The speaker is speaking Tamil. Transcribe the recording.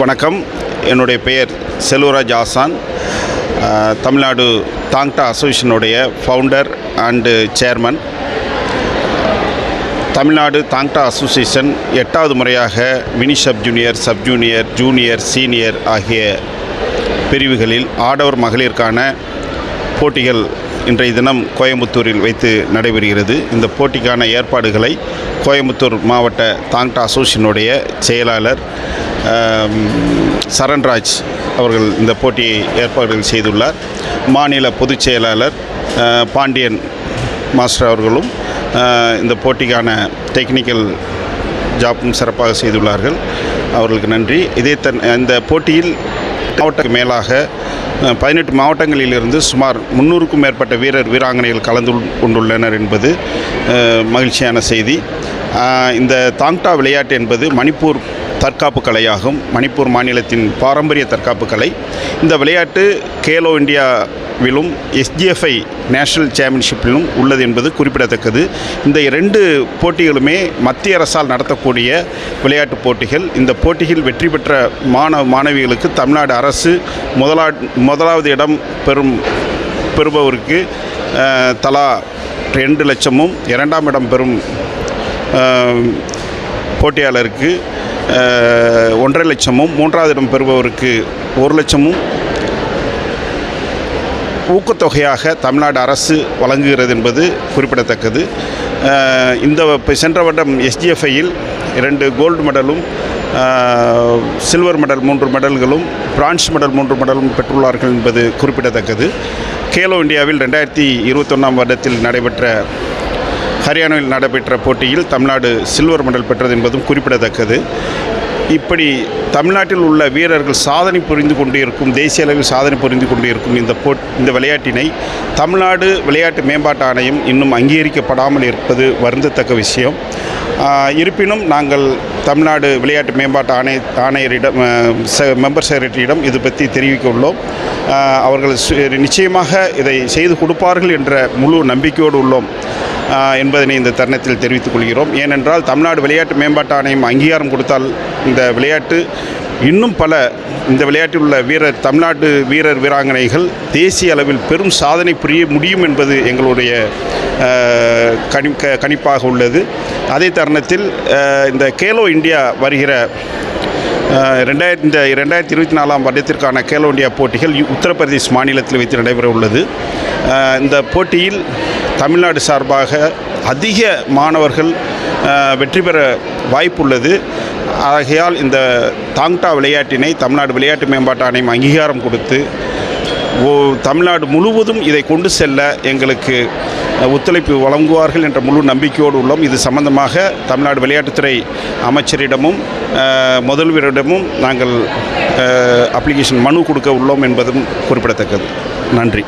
வணக்கம். என்னுடைய பெயர் செல்வராஜ் ஆசான். தமிழ்நாடு தாங்டா அசோசியேஷனுடைய founder and chairman. Tamil Nadu Thangta association 8வது முறையாக mini sub junior, junior, senior ஆகிய பிரிவுகளில் ஆடவர் மகளிருக்கான போட்டிகள் இன்றைய தினம் கோயம்புத்தூரில் வைத்து நடைபெறுகிறது. இந்த போட்டிக்கான ஏற்பாடுகளை கோயம்புத்தூர் மாவட்ட தாங்டா அசோசியேஷனுடைய செயலாளர் சரண்ராஜ் அவர்கள் இந்த போட்டியை ஏற்பாடுகள் செய்துள்ளார். மாநில பொதுச் செயலாளர் பாண்டியன் மாஸ்டர் அவர்களும் இந்த போட்டிக்கான டெக்னிக்கல் ஜாப்பும் சிறப்பாக செய்துள்ளார்கள். அவர்களுக்கு நன்றி. இந்த போட்டியில் மாவட்டத்துக்கு மேலாக 18 மாவட்டங்களிலிருந்து சுமார் 300க்கும் மேற்பட்ட வீராங்கனைகள் கலந்து கொண்டுள்ளனர் என்பது மகிழ்ச்சியான செய்தி. இந்த தாங்டா விளையாட்டு என்பது மணிப்பூர் தற்காப்பு கலையாகும். மணிப்பூர் மாநிலத்தின் பாரம்பரிய தற்காப்பு கலை. இந்த விளையாட்டு கேலோ இந்தியாவிலும் SGFI நேஷனல் சாம்பியன்ஷிப்பிலும் உள்ளது என்பது குறிப்பிடத்தக்கது. இந்த 2 போட்டிகளுமே மத்திய அரசால் நடத்தக்கூடிய விளையாட்டுப் போட்டிகள். இந்த போட்டியில் வெற்றி பெற்ற மாணவிகளுக்கு தமிழ்நாடு அரசு முதலாவது இடம் பெறுபவருக்கு தலா 2 லட்சமும், 2ஆம் இடம் பெறும் போட்டியாளருக்கு 1.5 லட்சமும், 3வது இடம் பெறுபவருக்கு 1 லட்சமும் ஊக்கத்தொகையாக தமிழ்நாடு அரசு வழங்குகிறது என்பது குறிப்பிடத்தக்கது. சென்ற வருடம் SGFIயில் 2 கோல்டு மெடலும், சில்வர் மெடல் 3 மெடல்களும், பிரான்ஸ் மெடல் 3 மெடலும் பெற்றுள்ளார்கள் என்பது குறிப்பிடத்தக்கது. கேலோ இந்தியாவில் 2021ஆம் வருடத்தில் ஹரியானாவில் நடைபெற்ற போட்டியில் தமிழ்நாடு சில்வர் மெடல் பெற்றது என்பதும் குறிப்பிடத்தக்கது. இப்படி தமிழ்நாட்டில் உள்ள வீரர்கள் சாதனை புரிந்து கொண்டு இருக்கும், தேசிய அளவில் சாதனை புரிந்து கொண்டு இருக்கும் இந்த விளையாட்டினை தமிழ்நாடு விளையாட்டு மேம்பாட்டு ஆணையம் இன்னும் அங்கீகரிக்கப்படாமல் இருப்பது வருந்தத்தக்க விஷயம். இருப்பினும் நாங்கள் தமிழ்நாடு விளையாட்டு மேம்பாட்டு ஆணையரிடம் மெம்பர் செக்ரட்டரியிடம் இது பற்றி தெரிவிக்க உள்ளோம். அவர்கள் நிச்சயமாக இதை செய்து கொடுப்பார்கள் என்ற முழு நம்பிக்கையோடு உள்ளோம் என்பதனை இந்த தருணத்தில் தெரிவித்துக் கொள்கிறோம். ஏனென்றால் தமிழ்நாடு விளையாட்டு மேம்பாட்டு ஆணையம் அங்கீகாரம் கொடுத்தால் இந்த விளையாட்டு இன்னும் இந்த விளையாட்டில் உள்ள தமிழ்நாட்டு வீராங்கனைகள் தேசிய அளவில் பெரும் சாதனை புரிய முடியும் என்பது எங்களுடைய கணிப்பாக உள்ளது. அதே தருணத்தில் இந்த கேலோ இந்தியா வருகிற 2024ஆம் வருடத்திற்கான கேலோ இந்தியா போட்டிகள் உத்தரப்பிரதேஷ் மாநிலத்தில் வைத்து நடைபெற உள்ளது. இந்த போட்டியில் தமிழ்நாடு சார்பாக அதிக மாணவர்கள் வெற்றி பெற வாய்ப்புள்ளது. ஆகையால் இந்த தாங்டா விளையாட்டினை தமிழ்நாடு விளையாட்டு மேம்பாட்டு ஆணையம் அங்கீகாரம் கொடுத்து தமிழ்நாடு முழுவதும் இதை கொண்டு செல்ல எங்களுக்கு ஒத்துழைப்பு வழங்குவார்கள் என்ற முழு நம்பிக்கையோடு உள்ளோம். இது சம்பந்தமாக தமிழ்நாடு விளையாட்டுத்துறை அமைச்சரிடமும் முதல்வரிடமும் நாங்கள் அப்ளிகேஷன் மனு கொடுக்க உள்ளோம் என்பதும் குறிப்பிடத்தக்கது. நன்றி.